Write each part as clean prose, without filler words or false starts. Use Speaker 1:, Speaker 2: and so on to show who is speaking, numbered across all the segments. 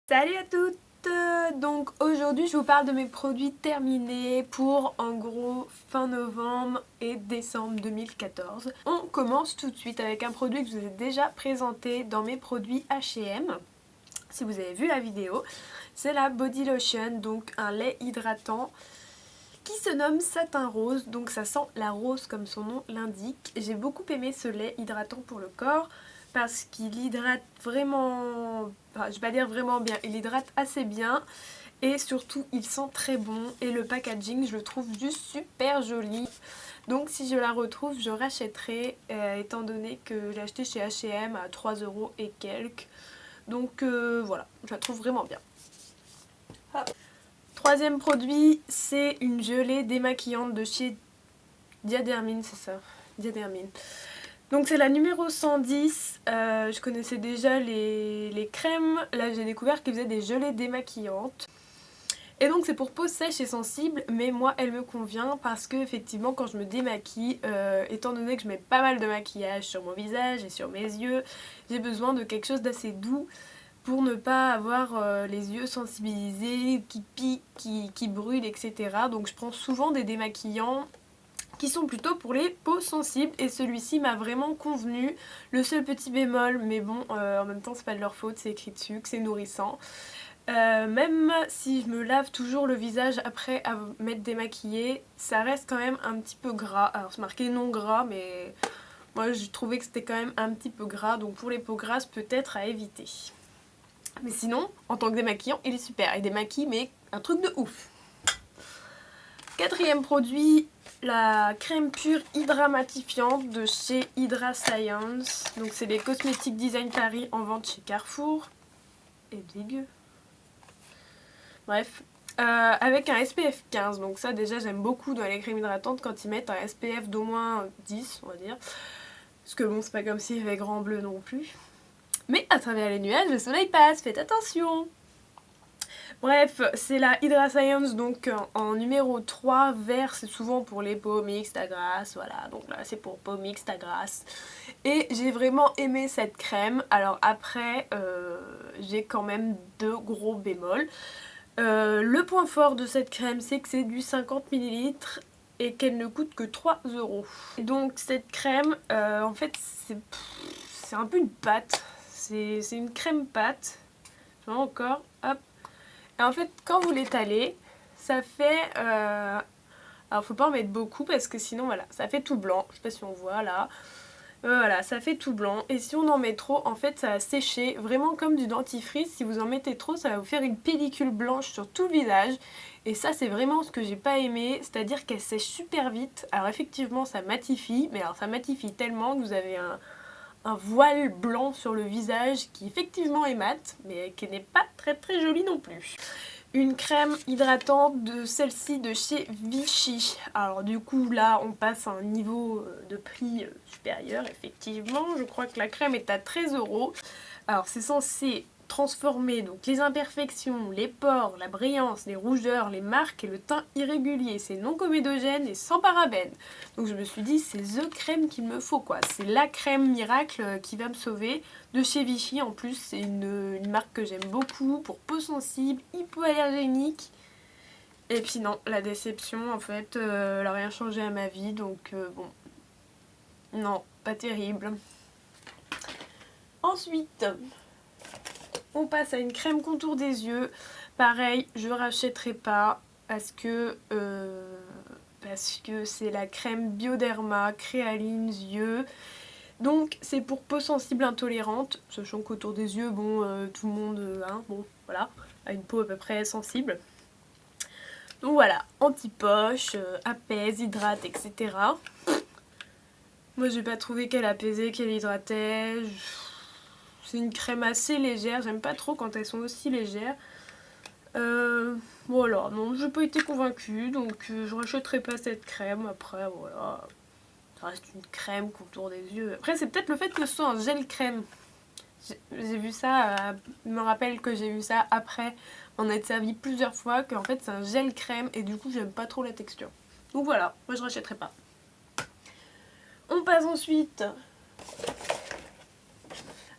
Speaker 1: Salut à toutes! Donc aujourd'hui je vous parle de mes produits terminés pour en gros fin novembre et décembre 2014. On commence tout de suite avec un produit que je vous ai déjà présenté dans mes produits H&M. Si vous avez vu la vidéo, c'est la Body Lotion, donc un lait hydratant qui se nomme Satin Rose, donc ça sent la rose comme son nom l'indique. J'ai beaucoup aimé ce lait hydratant pour le corps parce qu'il hydrate vraiment, enfin je vais pas dire vraiment bien, il hydrate assez bien et surtout il sent très bon et le packaging je le trouve juste super joli. Donc si je la retrouve je rachèterai étant donné que j'ai acheté chez H&M à 3€ et quelques. Donc voilà, je la trouve vraiment bien. Hop. Troisième produit, c'est une gelée démaquillante de chez Diadermine, c'est ça, Diadermine. Donc c'est la numéro 110, je connaissais déjà les crèmes, là j'ai découvert qu'ils faisaient des gelées démaquillantes. Et donc c'est pour peau sèche et sensible, mais moi elle me convient parce que effectivement quand je me démaquille, étant donné que je mets pas mal de maquillage sur mon visage et sur mes yeux, j'ai besoin de quelque chose d'assez doux pour ne pas avoir les yeux sensibilisés, qui piquent, qui brûlent, etc. Donc je prends souvent des démaquillants qui sont plutôt pour les peaux sensibles et celui-ci m'a vraiment convenu. Le seul petit bémol, mais bon en même temps c'est pas de leur faute, c'est écrit dessus que c'est nourrissant. Même si je me lave toujours le visage après m'être démaquillée, ça reste quand même un petit peu gras. Alors c'est marqué non gras, mais moi j'ai trouvé que c'était quand même un petit peu gras, donc pour les peaux grasses peut-être à éviter. Mais sinon, en tant que démaquillant, il est super. Il démaquille, mais un truc de ouf. Quatrième produit, la crème pure hydramatifiante de chez Hydra Science. Donc c'est les Cosmétiques Design Paris en vente chez Carrefour. Et dégueu. Bref. Avec un SPF 15. Donc ça déjà j'aime beaucoup dans les crèmes hydratantes quand ils mettent un SPF d'au moins 10, on va dire. Parce que bon, c'est pas comme s'il y avait grand bleu non plus. Mais à travers les nuages, le soleil passe, faites attention! Bref, c'est la Hydra Science, donc en numéro 3, vert, c'est souvent pour les peaux mixtes à grasse, voilà, donc là c'est pour peau mixte à grasse. Et j'ai vraiment aimé cette crème, alors après, j'ai quand même deux gros bémols. Le point fort de cette crème, c'est que c'est du 50 ml et qu'elle ne coûte que 3€. Donc cette crème, en fait, c'est un peu une pâte. C'est une crème pâte. Je vois encore, hop. Et en fait, quand vous l'étalez, ça fait... alors faut pas en mettre beaucoup parce que sinon, voilà, ça fait tout blanc. Je sais pas si on voit là. Voilà, ça fait tout blanc. Et si on en met trop, en fait, ça va sécher. Vraiment comme du dentifrice. Si vous en mettez trop, ça va vous faire une pellicule blanche sur tout le visage. Et ça, c'est vraiment ce que j'ai pas aimé. C'est-à-dire qu'elle sèche super vite. Alors effectivement, ça matifie. Mais alors ça matifie tellement que vous avez un voile blanc sur le visage qui effectivement est mat, mais qui n'est pas très joli non plus. Une crème hydratante de celle-ci de chez Vichy. Alors du coup là on passe à un niveau de prix supérieur effectivement. Je crois que la crème est à 13€. Alors c'est censé transformer donc les imperfections, les pores, la brillance, les rougeurs, les marques et le teint irrégulier. C'est non comédogène et sans parabènes. Donc je me suis dit c'est the crème qu'il me faut quoi. C'est la crème miracle qui va me sauver. De chez Vichy en plus, c'est une marque que j'aime beaucoup pour peau sensible, hypoallergénique. Et puis non, la déception en fait, elle n'a rien changé à ma vie donc bon, non, pas terrible. Ensuite, on passe à une crème contour des yeux. Pareil, je rachèterai pas parce que c'est la crème Bioderma Créaline yeux. Donc c'est pour peau sensible intolérante, sachant qu'autour des yeux, bon, tout le monde, bon, voilà, a une peau à peu près sensible. Donc voilà, anti-poche, apaise, hydrate, etc. Moi j'ai pas trouvé qu'elle apaisait, qu'elle hydratait. C'est une crème assez légère, j'aime pas trop quand elles sont aussi légères. Voilà, non, j'ai pas été convaincue, donc je rachèterai pas cette crème. Après, voilà, ça reste une crème contour des yeux. Après, c'est peut-être le fait que ce soit un gel crème. J'ai vu ça, je me rappelle que j'ai vu ça après m'en être servi plusieurs fois, qu'en fait c'est un gel crème et du coup j'aime pas trop la texture. Donc voilà, moi je rachèterai pas. On passe ensuite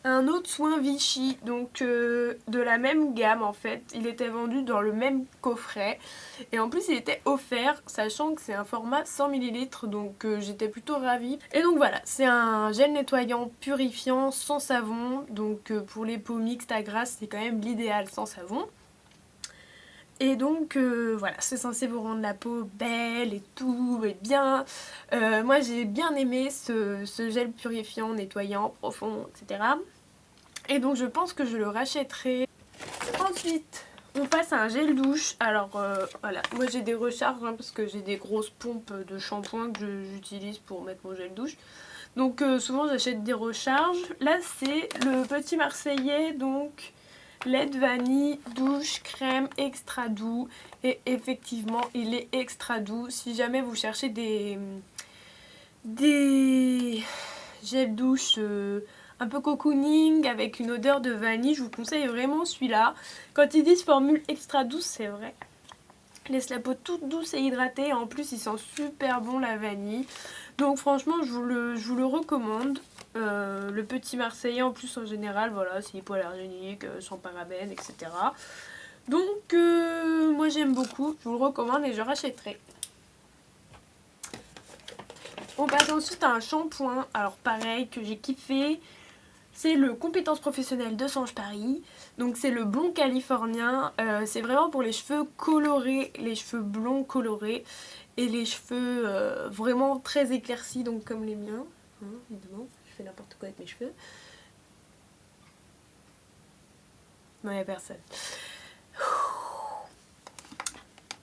Speaker 1: un autre soin Vichy, donc de la même gamme en fait. Il était vendu dans le même coffret et en plus il était offert, sachant que c'est un format 100 ml, donc j'étais plutôt ravie. Et donc voilà, c'est un gel nettoyant purifiant sans savon, donc pour les peaux mixtes à grasse c'est quand même l'idéal sans savon. Et donc voilà, c'est censé vous rendre la peau belle et tout, et bien. Moi j'ai bien aimé ce gel purifiant, nettoyant, profond, etc. Et donc je pense que je le rachèterai. Ensuite, on passe à un gel douche. Alors voilà, moi j'ai des recharges hein, parce que j'ai des grosses pompes de shampoing que j'utilise pour mettre mon gel douche. Donc souvent j'achète des recharges. Là c'est le Petit Marseillais, donc lait de vanille, douche, crème, extra doux. Et effectivement il est extra doux. Si jamais vous cherchez des gels douche un peu cocooning avec une odeur de vanille, je vous conseille vraiment celui-là. Quand ils disent formule extra douce, c'est vrai. Laisse la peau toute douce et hydratée. En plus il sent super bon la vanille. Donc franchement je vous le recommande. Le Petit Marseillais en plus en général, voilà, c'est hypoallergénique, sans parabènes, etc. Donc moi j'aime beaucoup, je vous le recommande et je rachèterai. On passe ensuite à un shampoing, alors pareil que j'ai kiffé, c'est le Compétences Professionnelles de Sange Paris. Donc c'est le blond californien, c'est vraiment pour les cheveux colorés, les cheveux blonds colorés et les cheveux vraiment très éclaircis, donc comme les miens, hein, évidemment, je fais n'importe quoi avec mes cheveux. Non, il n'y a personne.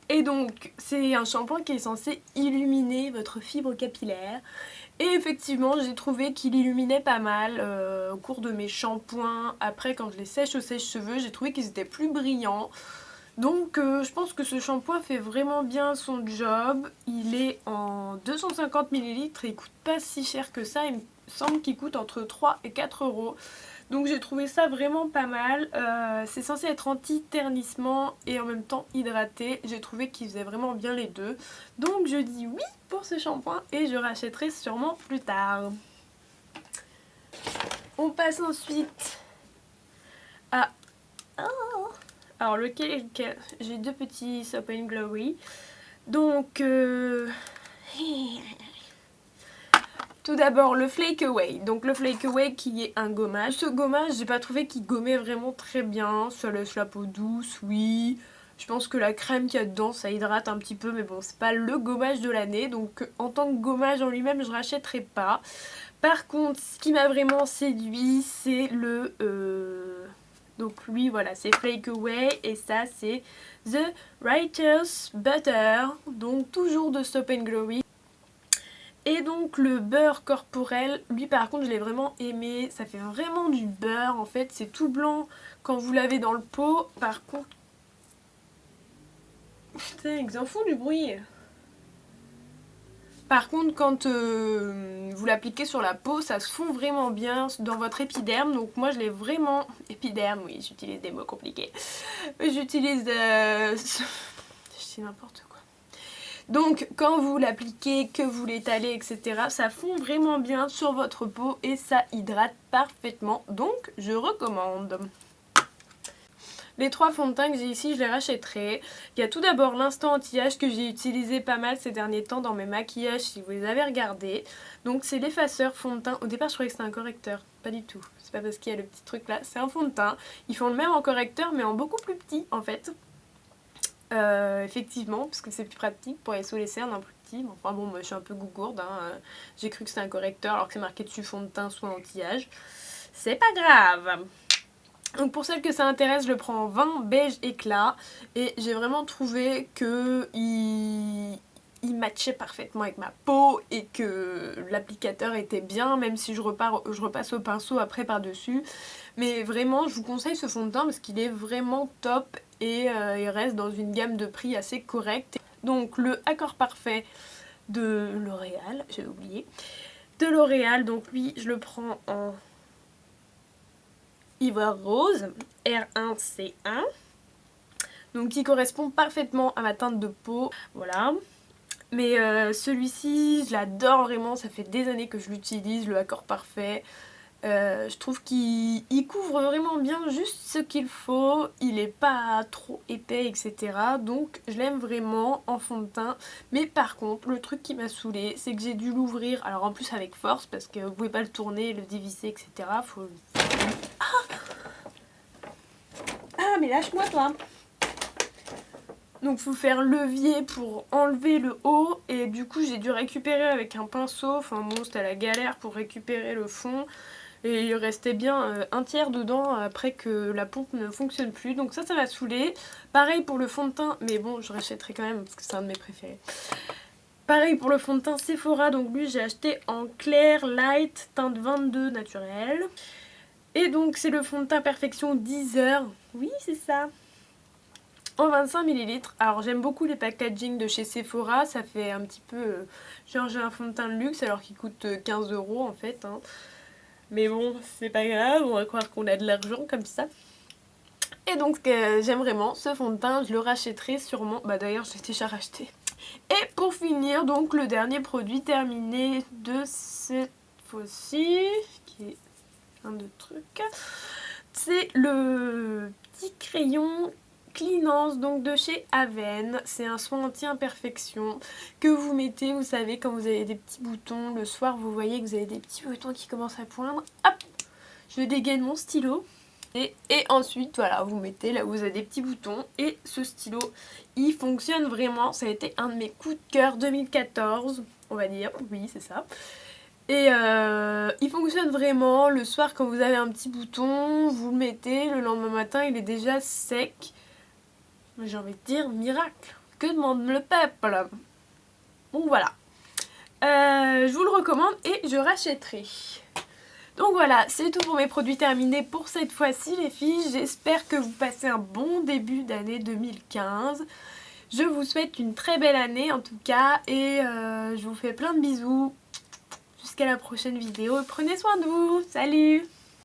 Speaker 1: Et donc c'est un shampoing qui est censé illuminer votre fibre capillaire. Et effectivement j'ai trouvé qu'il illuminait pas mal au cours de mes shampoings. Après quand je les sèche au sèche-cheveux j'ai trouvé qu'ils étaient plus brillants. Donc je pense que ce shampoing fait vraiment bien son job. Il est en 250 ml et il coûte pas si cher que ça. Il me semble qu'il coûte entre 3 et 4 euros. Donc j'ai trouvé ça vraiment pas mal. C'est censé être anti-ternissement et en même temps hydraté. J'ai trouvé qu'il faisait vraiment bien les deux. Donc je dis oui pour ce shampoing et je rachèterai sûrement plus tard. On passe ensuite à... Oh, alors lequel j'ai deux petits Soap & Glory. Donc... Tout d'abord le Flake Away, donc le Flake Away qui est un gommage. Ce gommage j'ai pas trouvé qu'il gommait vraiment très bien, ça laisse la peau douce, oui. Je pense que la crème qu'il y a dedans ça hydrate un petit peu mais bon c'est pas le gommage de l'année. Donc en tant que gommage en lui-même je rachèterai pas. Par contre ce qui m'a vraiment séduit c'est le... Donc lui voilà c'est Flake Away et ça c'est The Writer's Butter, donc toujours de Soap & Glory. Et donc le beurre corporel, lui par contre je l'ai vraiment aimé, ça fait vraiment du beurre en fait, c'est tout blanc quand vous l'avez dans le pot. Par contre... Putain, ils en font du bruit. Par contre quand vous l'appliquez sur la peau, ça se fond vraiment bien dans votre épiderme. Donc moi je l'ai vraiment... Épiderme, oui j'utilise des mots compliqués. J'utilise... Je dis n'importe quoi. Donc quand vous l'appliquez, que vous l'étalez, etc. ça fond vraiment bien sur votre peau et ça hydrate parfaitement. Donc je recommande. Les trois fonds de teint que j'ai ici, je les rachèterai. Il y a tout d'abord l'instant anti-âge que j'ai utilisé pas mal ces derniers temps dans mes maquillages si vous les avez regardés. Donc c'est l'effaceur fond de teint. Au départ je croyais que c'était un correcteur, pas du tout. C'est pas parce qu'il y a le petit truc là, c'est un fond de teint. Ils font le même en correcteur mais en beaucoup plus petit en fait. Effectivement, parce que c'est plus pratique pour aller sous les cernes un plus petit. Enfin bon, moi je suis un peu gougourde, hein. J'ai cru que c'était un correcteur alors que c'est marqué dessus fond de teint soit anti-âge. C'est pas grave. Donc pour celle que ça intéresse, je le prends en 20 beige éclat et j'ai vraiment trouvé que il matchait parfaitement avec ma peau et que l'applicateur était bien, même si je repasse au pinceau après par dessus. Mais vraiment je vous conseille ce fond de teint parce qu'il est vraiment top et il reste dans une gamme de prix assez correcte. Donc le Accord Parfait de L'Oréal, j'ai oublié, de L'Oréal, donc lui je le prends en Ivoire Rose R1C1, donc qui correspond parfaitement à ma teinte de peau, voilà. Mais celui-ci je l'adore vraiment, ça fait des années que je l'utilise, le Accord Parfait. Je trouve qu'il couvre vraiment bien juste ce qu'il faut, il est pas trop épais etc. Donc je l'aime vraiment en fond de teint. Mais par contre le truc qui m'a saoulé c'est que j'ai dû l'ouvrir, alors en plus avec force parce que vous pouvez pas le tourner, le dévisser etc. Faut... Ah mais lâche-moi toi. Donc faut faire levier pour enlever le haut et du coup j'ai dû récupérer avec un pinceau, enfin bon c'était la galère pour récupérer le fond. Et il restait bien un tiers dedans après que la pompe ne fonctionne plus. Donc ça m'a saoulé. Pareil pour le fond de teint, mais bon je rachèterai quand même parce que c'est un de mes préférés. Pareil pour le fond de teint Sephora, donc lui j'ai acheté en clair light teinte 22 naturel. Et donc c'est le fond de teint Perfection 10 heures. Oui c'est ça. En 25 ml. Alors j'aime beaucoup les packaging de chez Sephora, ça fait un petit peu genre j'ai un fond de teint de luxe alors qu'il coûte 15 € en fait. Hein. Mais bon, c'est pas grave, on va croire qu'on a de l'argent comme ça. Et donc j'aime vraiment ce fond de teint, je le rachèterai sûrement. Bah d'ailleurs, je l'ai déjà racheté. Et pour finir, donc le dernier produit terminé de cette fois-ci, qui est un de trucs, c'est le petit crayon Cleanance donc de chez Aven. C'est un soin anti-imperfection que vous mettez, vous savez, quand vous avez des petits boutons. Le soir, vous voyez que vous avez des petits boutons qui commencent à poindre. Hop, je dégaine mon stylo. Et ensuite, voilà, vous mettez là où vous avez des petits boutons. Et ce stylo, il fonctionne vraiment. Ça a été un de mes coups de cœur 2014, on va dire. Oui, c'est ça. Et il fonctionne vraiment. Le soir, quand vous avez un petit bouton, vous le mettez. Le lendemain matin, il est déjà sec. J'ai envie de dire miracle. Que demande le peuple? Donc voilà. Je vous le recommande et je rachèterai. Donc voilà, c'est tout pour mes produits terminés pour cette fois-ci les filles. J'espère que vous passez un bon début d'année 2015. Je vous souhaite une très belle année en tout cas. Et je vous fais plein de bisous. Jusqu'à la prochaine vidéo. Prenez soin de vous. Salut!